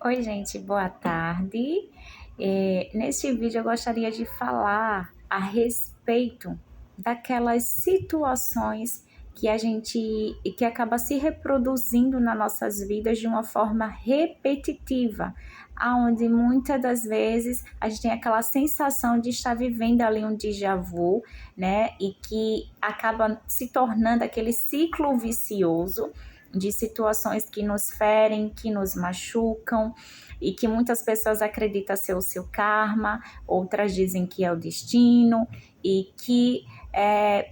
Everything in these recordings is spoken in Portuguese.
Oi, gente, boa tarde. Neste vídeo eu gostaria de falar a respeito daquelas situações que acaba se reproduzindo nas nossas vidas de uma forma repetitiva, aonde muitas das vezes a gente tem aquela sensação de estar vivendo ali um déjà vu, né? E que acaba se tornando aquele ciclo vicioso de situações que nos ferem, que nos machucam e que muitas pessoas acreditam ser o seu karma, outras dizem que é o destino e que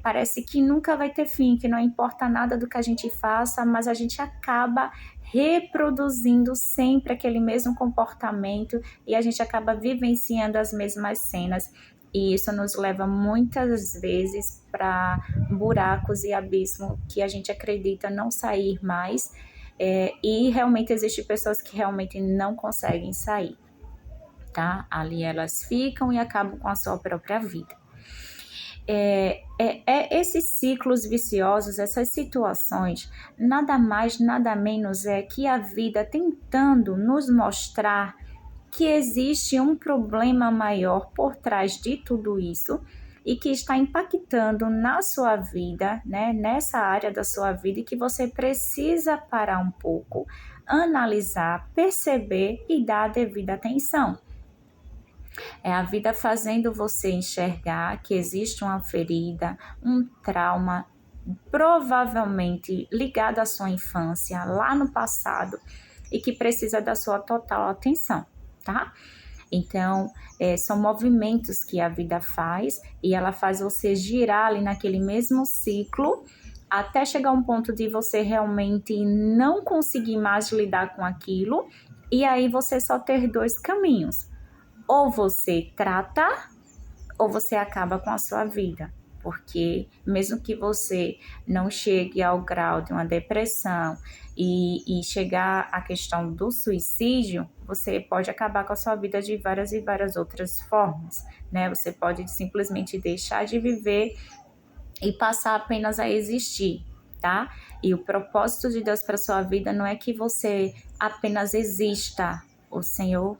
parece que nunca vai ter fim, que não importa nada do que a gente faça, mas a gente acaba reproduzindo sempre aquele mesmo comportamento e a gente acaba vivenciando as mesmas cenas. E isso nos leva muitas vezes para buracos e abismos que a gente acredita não sair mais, e realmente existem pessoas que realmente não conseguem sair, tá? Ali elas ficam e acabam com a sua própria vida. Esses ciclos viciosos, essas situações, nada mais, nada menos é que a vida tentando nos mostrar que existe um problema maior por trás de tudo isso e que está impactando na sua vida, né, nessa área da sua vida, e que você precisa parar um pouco, analisar, perceber e dar a devida atenção. É a vida fazendo você enxergar que existe uma ferida, um trauma, provavelmente ligado à sua infância, lá no passado, e que precisa da sua total atenção, tá? Então, são movimentos que a vida faz e ela faz você girar ali naquele mesmo ciclo até chegar a um ponto de você realmente não conseguir mais lidar com aquilo, e aí você só ter dois caminhos: ou você trata ou você acaba com a sua vida. Porque mesmo que você não chegue ao grau de uma depressão e chegar à questão do suicídio, você pode acabar com a sua vida de várias e várias outras formas, né? Você pode simplesmente deixar de viver e passar apenas a existir, tá? E o propósito de Deus para sua vida não é que você apenas exista. O Senhor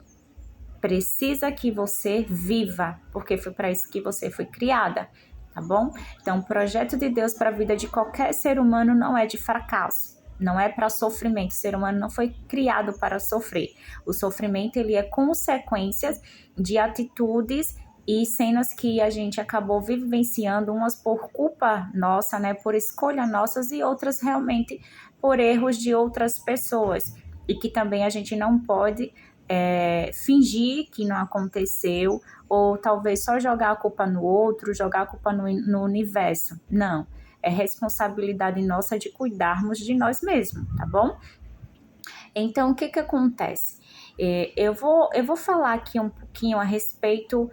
precisa que você viva, porque foi para isso que você foi criada, tá bom? Então, o projeto de Deus para a vida de qualquer ser humano não é de fracasso, não é para sofrimento. O ser humano não foi criado para sofrer. O sofrimento, ele é consequências de atitudes e cenas que a gente acabou vivenciando, umas por culpa nossa, né, por escolha nossas, e outras realmente por erros de outras pessoas, e que também a gente não pode fingir que não aconteceu, ou talvez só jogar a culpa no outro, jogar a culpa no universo. Não, é responsabilidade nossa de cuidarmos de nós mesmos, tá bom? Então, o que que acontece? Eu vou falar aqui um pouquinho a respeito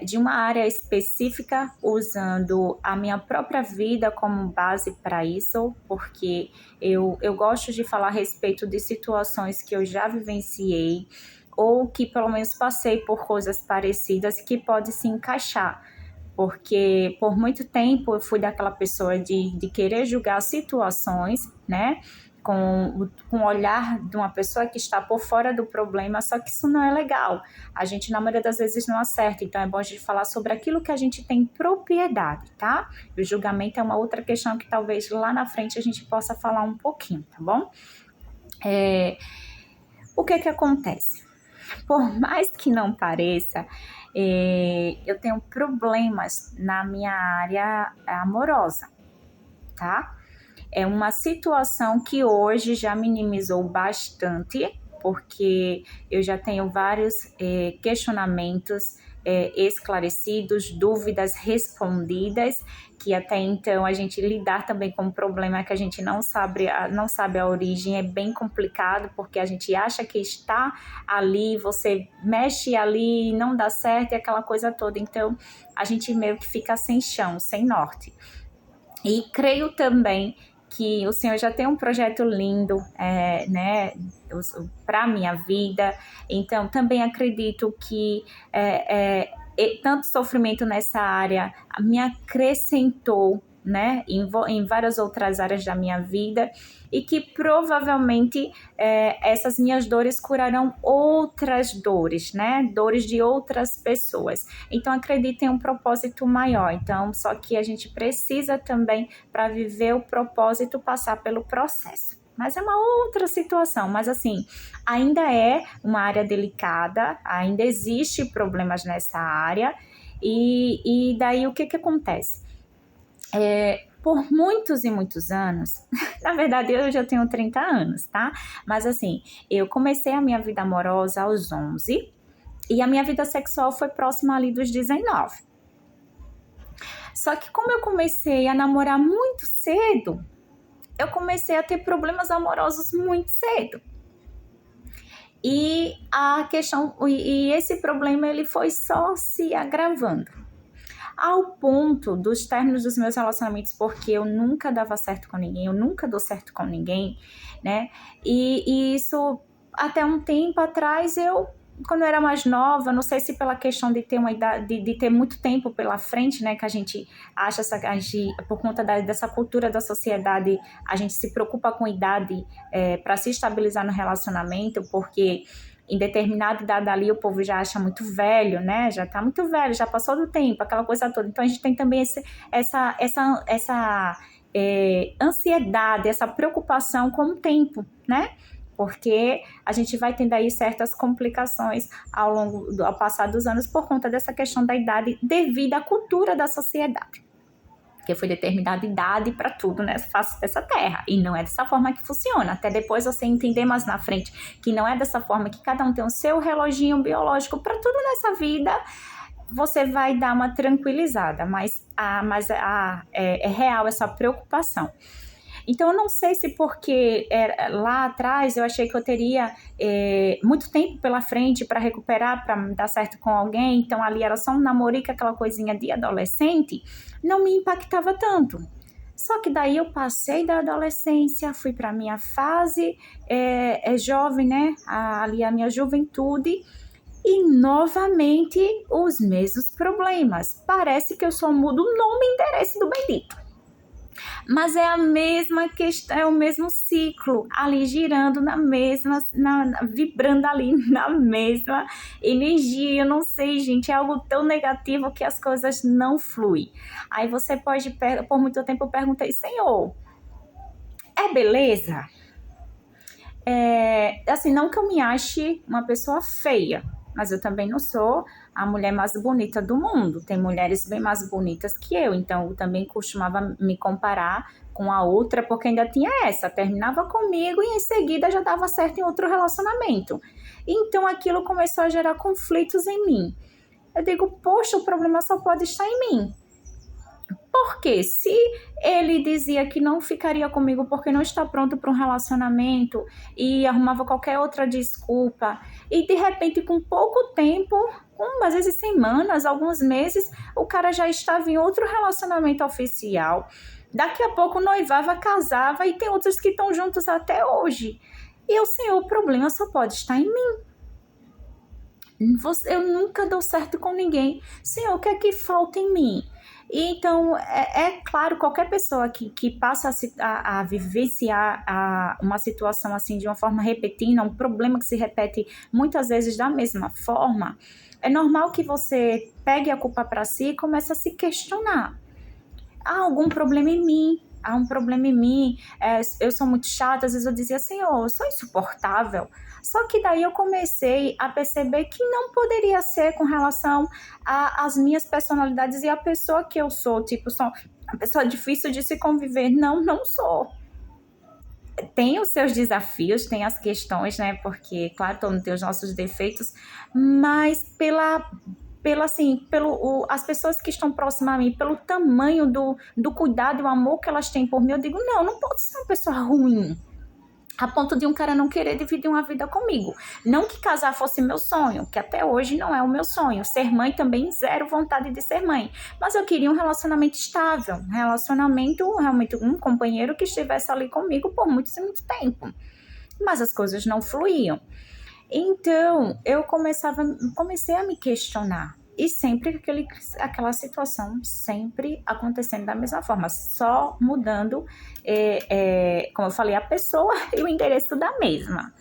de uma área específica, usando a minha própria vida como base para isso, porque eu gosto de falar a respeito de situações que eu já vivenciei, ou que pelo menos passei por coisas parecidas que pode se encaixar. Porque por muito tempo eu fui daquela pessoa de querer julgar situações, né? Com o olhar de uma pessoa que está por fora do problema, só que isso não é legal. A gente, na maioria das vezes, não acerta, então é bom a gente falar sobre aquilo que a gente tem propriedade, tá? E o julgamento é uma outra questão que talvez lá na frente a gente possa falar um pouquinho, tá bom? O que que acontece? Por mais que não pareça, eu tenho problemas na minha área amorosa, tá? É uma situação que hoje já minimizou bastante, porque eu já tenho vários questionamentos esclarecidos, dúvidas respondidas, que até então a gente lidar também com um problema que a gente não sabe a origem é bem complicado, porque a gente acha que está ali, você mexe ali, não dá certo e aquela coisa toda. Então a gente meio que fica sem chão, sem norte. E creio também que o Senhor já tem um projeto lindo, né, para a minha vida. Então, também acredito que tanto sofrimento nessa área me acrescentou, né, em várias outras áreas da minha vida, e que provavelmente essas minhas dores curarão outras dores, né, dores de outras pessoas. Então acredito em um propósito maior. Então, só que a gente precisa também, para viver o propósito, passar pelo processo. Mas é uma outra situação, mas assim, ainda é uma área delicada, ainda existe problemas nessa área, e daí o que acontece? Por muitos e muitos anos, na verdade eu já tenho 30 anos, tá? Mas assim, eu comecei a minha vida amorosa aos 11 e a minha vida sexual foi próxima ali dos 19. Só que como eu comecei a namorar muito cedo, eu comecei a ter problemas amorosos muito cedo. E esse problema ele foi só se agravando. Ao ponto dos términos dos meus relacionamentos, porque eu nunca dava certo com ninguém, eu nunca dou certo com ninguém, né? E isso, até um tempo atrás, quando eu era mais nova, não sei se pela questão de ter uma idade, de ter muito tempo pela frente, né, que a gente acha, por conta dessa cultura da sociedade, a gente se preocupa com idade para se estabilizar no relacionamento, porque em determinada idade ali o povo já acha muito velho, né, já tá muito velho, já passou do tempo, aquela coisa toda. Então a gente tem também essa ansiedade, essa preocupação com o tempo, né? Porque a gente vai tendo aí certas complicações ao passar dos anos por conta dessa questão da idade devido à cultura da sociedade. Porque foi determinada idade para tudo nessa face dessa terra. E não é dessa forma que funciona. Até depois você entender mais na frente que não é dessa forma, que cada um tem o seu reloginho biológico para tudo nessa vida, você vai dar uma tranquilizada. Mas é real essa preocupação. Então, eu não sei se porque lá atrás eu achei que eu teria muito tempo pela frente para recuperar, para dar certo com alguém, então ali era só um namorico, aquela coisinha de adolescente, não me impactava tanto. Só que daí eu passei da adolescência, fui para a minha fase jovem, né? Ali a minha juventude, e novamente os mesmos problemas. Parece que eu só mudo o nome e endereço do bendito. Mas é a mesma questão, é o mesmo ciclo, ali girando vibrando ali na mesma energia. Eu não sei, gente, é algo tão negativo que as coisas não fluem. Aí você pode, por muito tempo eu perguntei, Senhor, é beleza? Assim, não que eu me ache uma pessoa feia, mas eu também não sou a mulher mais bonita do mundo. Tem mulheres bem mais bonitas que eu, então eu também costumava me comparar com a outra, porque ainda tinha terminava comigo e em seguida já dava certo em outro relacionamento. Então aquilo começou a gerar conflitos em mim. Eu digo, poxa, o problema só pode estar em mim. Porque se ele dizia que não ficaria comigo porque não está pronto para um relacionamento e arrumava qualquer outra desculpa, e de repente com pouco tempo, às vezes semanas, alguns meses, o cara já estava em outro relacionamento oficial, daqui a pouco noivava, casava, e tem outros que estão juntos até hoje. E o Senhor, o problema só pode estar em mim. Eu nunca dou certo com ninguém. Senhor, o que é que falta em mim? E então, claro, qualquer pessoa que passa a vivenciar uma situação assim de uma forma repetida, um problema que se repete muitas vezes da mesma forma, é normal que você pegue a culpa para si e comece a se questionar. Há algum problema em mim? Há um problema em mim? Eu sou muito chata, às vezes eu dizia, Senhor, eu sou insuportável. Só que daí eu comecei a perceber que não poderia ser com relação às minhas personalidades e a pessoa que eu sou. Tipo, sou uma pessoa difícil de se conviver. Não, não sou. Tem os seus desafios, tem as questões, né? Porque, claro, todo mundo tem os nossos defeitos, mas as pessoas que estão próximas a mim, pelo tamanho do cuidado e o amor que elas têm por mim, eu digo, não pode ser uma pessoa ruim, a ponto de um cara não querer dividir uma vida comigo. Não que casar fosse meu sonho, que até hoje não é o meu sonho. Ser mãe também, zero vontade de ser mãe. Mas eu queria um relacionamento estável, realmente um companheiro que estivesse ali comigo por muito tempo. Mas as coisas não fluíam. Então, eu comecei a me questionar. e sempre aquela situação sempre acontecendo da mesma forma, só mudando, como eu falei, a pessoa e o endereço da mesma.